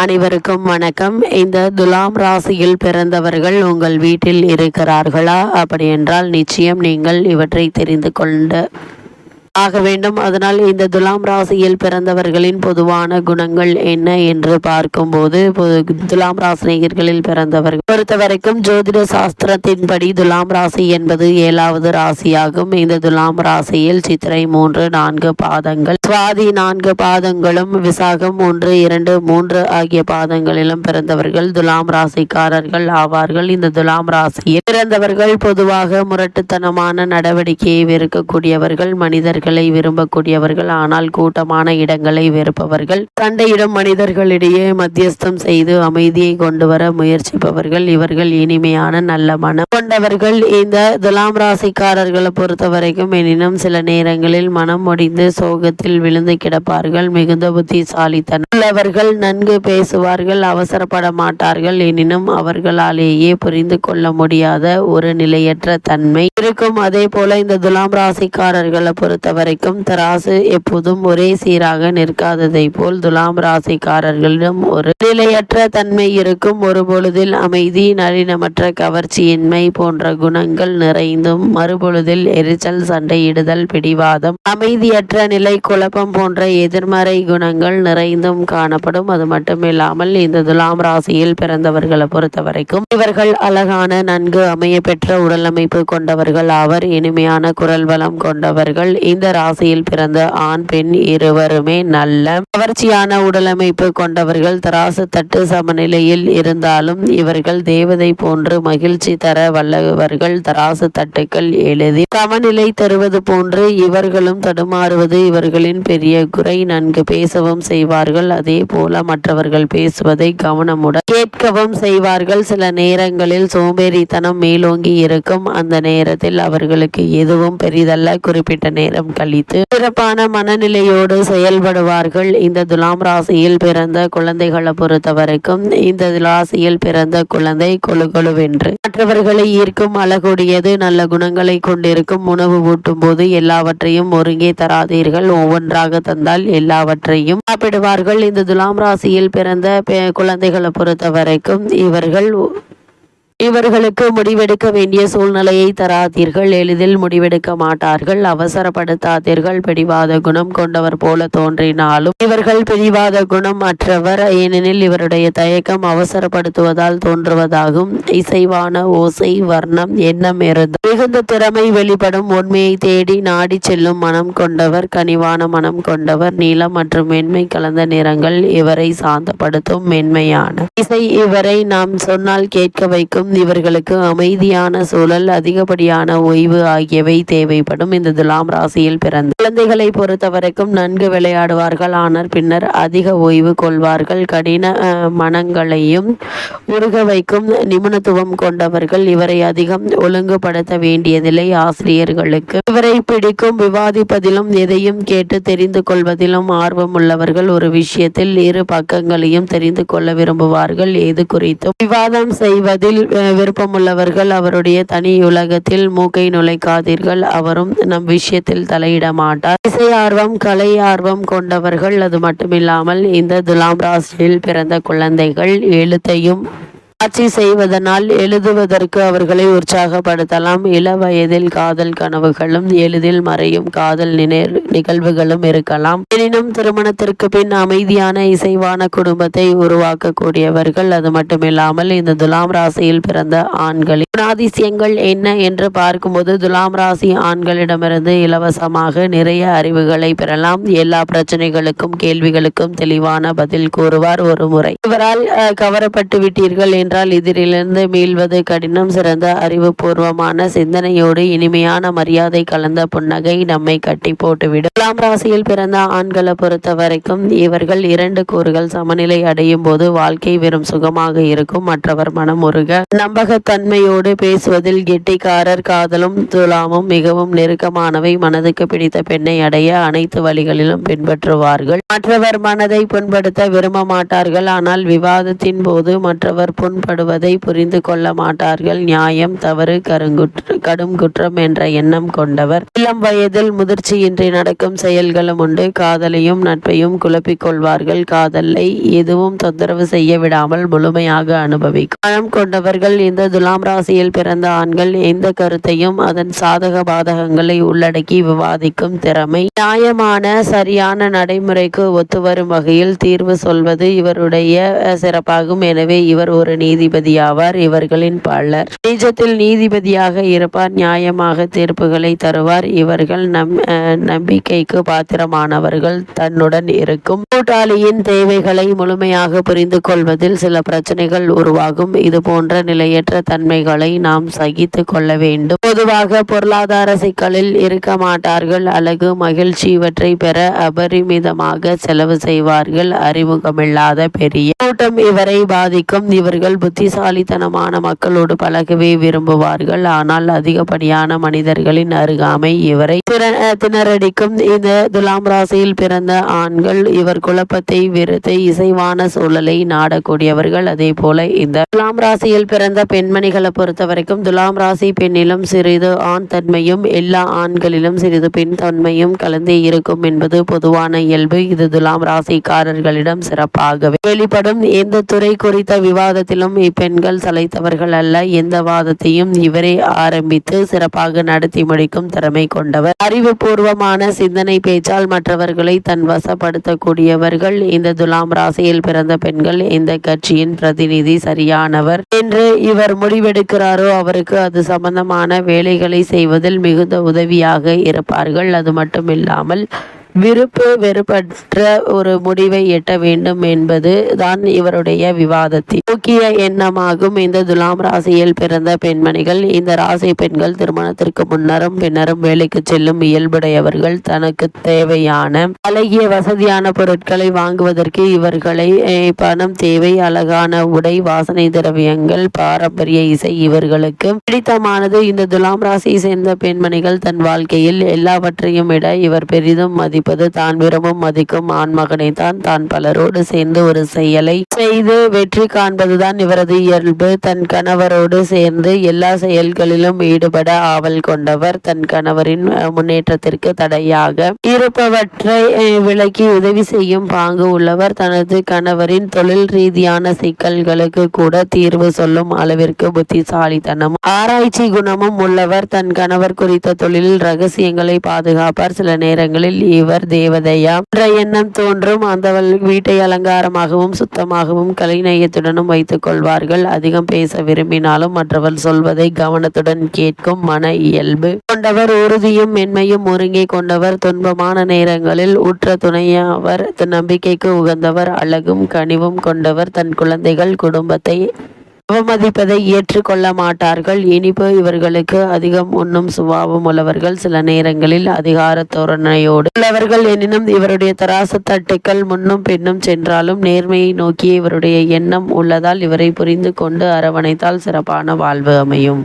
அனைவருக்கும் வணக்கம். இந்த துலாம் ராசியில் பிறந்தவர்கள் உங்கள் வீட்டில் இருக்கிறார்களா? அப்படி என்றால் நிச்சயம் நீங்கள் இவற்றை தெரிந்து கொண்டு ஆக வேண்டும். அதனால் இந்த துலாம் ராசியில் பிறந்தவர்களின் பொதுவான குணங்கள் என்ன என்று பார்க்கும்போது, துலாம் ராசினியர்களில் பிறந்தவர்கள் பொறுத்தவரைக்கும் ஜோதிட சாஸ்திரத்தின்படி துலாம் ராசி என்பது 7வது ராசியாகும். இந்த துலாம் ராசியில் சித்திரை 3, 4 பாதங்கள், சுவாதி 4 பாதங்களும், விசாகம் 1, 2, 3 ஆகிய பாதங்களிலும் பிறந்தவர்கள் துலாம் ராசிக்காரர்கள் ஆவார்கள். இந்த துலாம் ராசியில் பிறந்தவர்கள் பொதுவாக முரட்டுத்தனமான நடவடிக்கையை வெறுக்கக்கூடியவர்கள், மனிதர்கள் விரும்பக்கூடியவர்கள், ஆனால் கூட்டமான இடங்களை வெறுப்பவர்கள், சண்டையிடும் மனிதர்களிடையே மத்தியஸ்தம் செய்து அமைதியை கொண்டு வர முயற்சிப்பவர்கள். இவர்கள் இனிமையான நல்ல மனம் கொண்டவர்கள் இந்த துலாம் ராசிக்காரர்களை பொறுத்தவரைக்கும். எனினும் சில நேரங்களில் மனம் முடிந்து சோகத்தில் விழுந்து கிடப்பார்கள். மிகுந்த புத்திசாலித்தனம் உள்ளவர்கள், நன்கு பேசுவார்கள், அவசரப்பட மாட்டார்கள். எனினும் அவர்களாலேயே புரிந்து கொள்ள முடியாத ஒரு நிலையற்ற தன்மை இருக்கும். அதே போல இந்த துலாம் ராசிக்காரர்களை பொறுத்தவரைக்கும் தராசு எப்போதும் ஒரே சீராக நிற்காததை போல் துலாம் ராசிக்காரர்களிடம் ஒரு நிலையற்ற தன்மை இருக்கும். ஒரு பொழுதில் அமைதி, நளினமற்ற கவர்ச்சியின்மை போன்ற குணங்கள் நிறைந்தும், மறுபொழுதில் எரிச்சல், சண்டையிடுதல், பிடிவாதம், அமைதியற்ற நிலை, குழப்பம் போன்ற எதிர்மறை குணங்கள் நிறைந்தும் காணப்படும். அது மட்டுமில்லாமல் இந்த துலாம் ராசியில் பிறந்தவர்களை பொறுத்தவரைக்கும் இவர்கள் அழகான, நன்கு அமைய பெற்ற உடலமைப்பு கொண்டவர்கள் ஆவர். இனிமையான குரல் வளம் கொண்டவர்கள். இந்த ராசியில் பிறந்த ஆண், பெண் இருவருமே நல்ல கவர்ச்சியான உடலமைப்பு கொண்டவர்கள். தராசு தட்டு சமநிலையில் இருந்தாலும் இவர்கள் தேவதை போன்று மகிழ்ச்சி தர வல்லவர்கள். தராசு தட்டுக்கள் எளிதில் சமநிலை தருவது போன்று இவர்களும் தடுமாறுவது இவர்களின் பெரிய குறை. நன்கு பேசவும் செய்வார்கள். அதே போல மற்றவர்கள் பேசுவதை கவனமுடன் கேட்கவும் செய்வார்கள். சில நேரங்களில் சோம்பேறித்தனம் மேலோங்கி இருக்கும். அந்த நேரத்தில் அவர்களுக்கு எதுவும் பெரிதல்ல. குறிப்பிட்ட நேரம் கழித்து சிறப்பான மனநிலையோடு செயல்படுவார்கள். இந்த துலாம் ராசியில் பிறந்த குழந்தைகளை பொறுத்தவரைக்கும் இந்த ராசியில் பிறந்த குழந்தை கொழுகொழுவென்று மற்றவர்களை ஈர்க்கும், அழகுடையது, நல்ல குணங்களை கொண்டிருக்கும். உணவு ஊட்டும் போது எல்லாவற்றையும் ஒருங்கே தராதீர்கள், ஒவ்வொன்றாக தந்தால் எல்லாவற்றையும் சாப்பிடுவார்கள். இந்த துலாம் ராசியில் பிறந்த குழந்தைகளை பொறுத்தவரைக்கும் இவர்களுக்கு முடிவெடுக்க வேண்டிய சூழ்நிலையை தராதீர்கள். எளிதில் முடிவெடுக்க மாட்டார்கள். அவசரப்படுத்தாதீர்கள். பிடிவாத குணம் கொண்டவர் போல தோன்றினாலும் இவர்கள் பிடிவாத குணம் அற்றவர். ஏனெனில் இவருடைய தயக்கம் அவசரப்படுத்துவதால் தோன்றுவதாகும். இசைவான ஓசை, வர்ணம், எண்ணம் இருந்து மிகுந்த திறமை வெளிப்படும். உண்மையை தேடி நாடி செல்லும் மனம் கொண்டவர். கனிவான மனம் கொண்டவர். நீலம் மற்றும் மென்மை கலந்த நிறங்கள் இவரை சாந்தப்படுத்தும். மென்மையான இசை இவரை நாம் சொன்னால் கேட்க வைக்கும். இவர்களுக்கு அமைதியான சூழல், அதிகப்படியான ஓய்வு ஆகியவை தேவைப்படும். இந்த துலாம் ராசியில் பிறந்த குழந்தைகளை பொறுத்தவரைக்கும் நன்கு விளையாடுவார்கள். ஆனால் பின்னர் அதிக ஓய்வு கொள்வார்கள். கடின மனங்களையும் உருக வைக்கும் நிபுணத்துவம் கொண்டவர்கள். இவரை அதிகம் ஒழுங்குபடுத்த வேண்டியதில்லை. ஆசிரியர்களுக்கு இவரை பிடிக்கும். விவாதிப்பதிலும் எதையும் கேட்டு தெரிந்து கொள்வதிலும் ஆர்வம் உள்ளவர்கள். ஒரு விஷயத்தில் இரு பக்கங்களையும் தெரிந்து கொள்ள விரும்புவார்கள். எது குறித்தும் விவாதம் செய்வதில் விருப்பமுள்ளவர்கள். அவருடைய தனி உலகத்தில் மூக்கை நுழைக்காதீர்கள். அவரும் நம் விஷயத்தில் தலையிட மாட்டார். இசை ஆர்வம், கலை ஆர்வம் கொண்டவர்கள். அது மட்டுமில்லாமல் இந்த துலாம் ராசியில் பிறந்த குழந்தைகள் எழுத்தையும் ஆட்சி செய்வதனால் எழுதுவதற்கு அவர்களை உற்சாகப்படுத்தலாம். இள வயதில் காதல் கனவுகளும் எளிதில் மறையும் காதல் நிகழ்வுகளும் இருக்கலாம். எனினும் திருமணத்திற்கு பின் அமைதியான இசைவான குடும்பத்தை உருவாக்கக்கூடியவர்கள். அது மட்டுமில்லாமல் இந்த துலாம் ராசியில் பிறந்த ஆண்களின் குணாதிசயங்கள் என்ன என்று பார்க்கும்போது, துலாம் ராசி ஆண்களிடமிருந்து இலவசமாக நிறைய அறிவுகளை பெறலாம். எல்லா பிரச்சனைகளுக்கும் கேள்விகளுக்கும் தெளிவான பதில் கூறுவார். ஒரு முறை இவரால் கவரப்பட்டு விட்டீர்கள் என்றால் இதிலிருந்து மீள்வது கடினம். சிறந்த அறிவுபூர்வமான சிந்தனையோடு இனிமையான மரியாதை கலந்த புன்னகை நம்மை கட்டி போட்டுவிடும். துலாம் ராசியில் பிறந்த ஆண்களை பொறுத்த வரைக்கும் இவர்கள் 2 கூறுகள் சமநிலை அடையும் போது வாழ்க்கை வெறும் சுகமாக இருக்கும். மற்றவர் மனம் உருக நம்பகத்தன்மையோடு பேசுவதில் கெட்டிக்காரர். காதலும் துலாமும் மிகவும் நெருக்கமானவை. மனதுக்கு பிடித்த பெண்ணை அடைய அனைத்து வழிகளிலும் பின்பற்றுவார்கள். மற்றவர் மனதை புண்படுத்த விரும்ப மாட்டார்கள். ஆனால் விவாதத்தின் போது மற்றவர் புண் புண்படுவதை புரிந்து கொள்ள மாட்டார்கள். நியாயம், தவறு, கடும் குற்றம் என்ற எண்ணம் கொண்டவர். இளம் வயதில் முதிர்ச்சியின்றி நடக்கும் செயல்களும் உண்டு. காதலையும் நட்பையும் குழப்பிக் கொள்வார்கள். காதலை எதுவும் தொந்தரவு செய்ய விடாமல் முழுமையாக அனுபவிக்கும் மனம் கொண்டவர்கள். இந்த துலாம் ராசியில் பிறந்த ஆண்கள் எந்த கருத்தையும் அதன் சாதக பாதகங்களை உள்ளடக்கி விவாதிக்கும் திறமை, நியாயமான சரியான நடைமுறைக்கு ஒத்துவரும் வகையில் தீர்வு சொல்வது இவருடைய சிறப்பாகும். எனவே இவர் ஒரு நீதிபதியாவார். இவர்களின் பலர் நிஜத்தில் நீதிபதியாக இருப்பார். நியாயமாக தீர்ப்புகளை தருவார். இவர்கள் நம்பிக்கைக்கு பாத்திரமானவர்கள். தன்னுடன் இருக்கும் கூட்டாளியின் தேவைகளை முழுமையாக புரிந்து கொள்வதில் சில பிரச்சனைகள் உருவாகும். இது போன்ற நிலையற்ற தன்மைகளை நாம் சகித்து கொள்ள வேண்டும். பொதுவாக பொருளாதார சிக்கலில் இருக்க மாட்டார்கள். அழகு, மகிழ்ச்சி இவற்றை பெற அபரிமிதமாக செலவு செய்வார்கள். அறிமுகமில்லாத பெரிய கூட்டம் இவரை பாதிக்கும். இவர்கள் புத்திசாலித்தனமான மக்களோடு பழகவே விரும்புவார்கள். ஆனால் அதிகப்படியான மனிதர்களின் அருகாமை இவரை திணறடிக்கும். இந்த துலாம் ராசியில் பிறந்த ஆண்கள் இவர் குழப்பத்தை விருத்த இசைவான சூழலை நாடக்கூடியவர்கள். அதே போல இந்த துலாம் ராசியில் பிறந்த பெண்மணிகளை பொறுத்த வரைக்கும் துலாம் ராசி பெண்ணிலும் சிறிது ஆண் தன்மையும் எல்லா ஆண்களிலும் சிறிது பெண் தன்மையும் கலந்தே இருக்கும் என்பது பொதுவான இயல்பு. இது துலாம் ராசிக்காரர்களிடம் சிறப்பாகவே வெளிப்படும். எந்த துறை குறித்த விவாதத்திலும் இப்பெண்கள் சளைத்தவர்கள் அல்ல. எந்த வாதத்தையும் இவரே ஆரம்பித்து சிறப்பாக நடத்தி முடிக்கும் திறமை கொண்டவர். அறிவுபூர்வமான சிந்தனை பேச்சால் மற்றவர்களை தன் வசப்படுத்தக்கூடியவர்கள். இந்த துலாம் ராசியில் பிறந்த பெண்கள் எந்த கட்சியின் பிரதிநிதி சரியானவர் என்று இவர் முடிவெடுக்கிறாரோ அவருக்கு அது சம்பந்தமான வேலைகளை செய்வதில் மிகுந்த உதவியாக இருப்பார்கள். அது மட்டுமில்லாமல் விருப்பு வெறுப்பற்ற ஒரு முடிவை எட்ட வேண்டும் என்பது தான் இவருடைய விவாதத்தின் முக்கிய எண்ணமாகும். இந்த துலாம் ராசியில் பிறந்த பெண்மணிகள், இந்த ராசி பெண்கள் திருமணத்திற்கு முன்னரும் பின்னரும் வேலைக்கு செல்லும் இயல்புடையவர்கள். தனக்கு தேவையான அழகிய வசதியான பொருட்களை வாங்குவதற்கு இவர்களை பணம் தேவை. அழகான உடை, வாசனை திரவியங்கள், பாரம்பரிய இசை இவர்களுக்கு பிடித்தமானது. இந்த துலாம் ராசியை சேர்ந்த பெண்மணிகள் தன் வாழ்க்கையில் எல்லாவற்றையும் விட இவர் பெரிதும் மதிப்பு தான் விரும்பும் மதிக்கும் ஆண்மகனை தான் பலரோடு சேர்ந்து ஒரு செயலை செய்து வெற்றி காண்பதுதான் இவரது இயல்பு. தன் கணவரோடு சேர்ந்து எல்லா செயல்களிலும் ஈடுபட ஆவல் கொண்டவர். தன் கணவரின் முன்னேற்றத்திற்கு தடையாக இருப்பவற்றை விலக்கி உதவி செய்யும் பாங்கு உள்ளவர். தனது கணவரின் தொழில் ரீதியான சிக்கல்களுக்கு கூட தீர்வு சொல்லும் அளவிற்கு புத்திசாலித்தனமும் ஆராய்ச்சி குணமும் உள்ளவர். தன் கணவர் குறித்த தொழிலில் ரகசியங்களை பாதுகாப்பார். சில நேரங்களில் இவர் தேவதையா என்ற எண்ணம் தோன்றும். அந்த வீட்டை அலங்காரமாகவும் சுத்தமாகவும் கலைநயத்துடனும் வைத்துக் கொள்வார்கள். அதிகம் பேச விரும்பினாலும் மற்றவர் சொல்வதை கவனத்துடன் கேட்கும் மன இயல்பு கொண்டவர். உறுதியும் மென்மையும் ஒருங்கே கொண்டவர். துன்பமான நேரங்களில் உற்ற துணையவர். நம்பிக்கைக்கு உகந்தவர். அழகும் கனிவும் கொண்டவர். தன் குழந்தைகள் குடும்பத்தை அவமதிப்பதை ஏற்றுக்கொள்ள மாட்டார்கள். இனிப்பு இவர்களுக்கு அதிகம் உண்ணும் சுபாவம் உள்ளவர்கள். சில நேரங்களில் அதிகார தோரணையோடு உள்ளவர்கள். எனினும் இவருடைய தராசு தட்டுக்கள் முன்னும் பின்னும் சென்றாலும் நேர்மையை நோக்கி இவருடைய எண்ணம் உள்ளதால் இவரை புரிந்து கொண்டு அரவணைத்தால் சிறப்பான வாழ்வு அமையும்.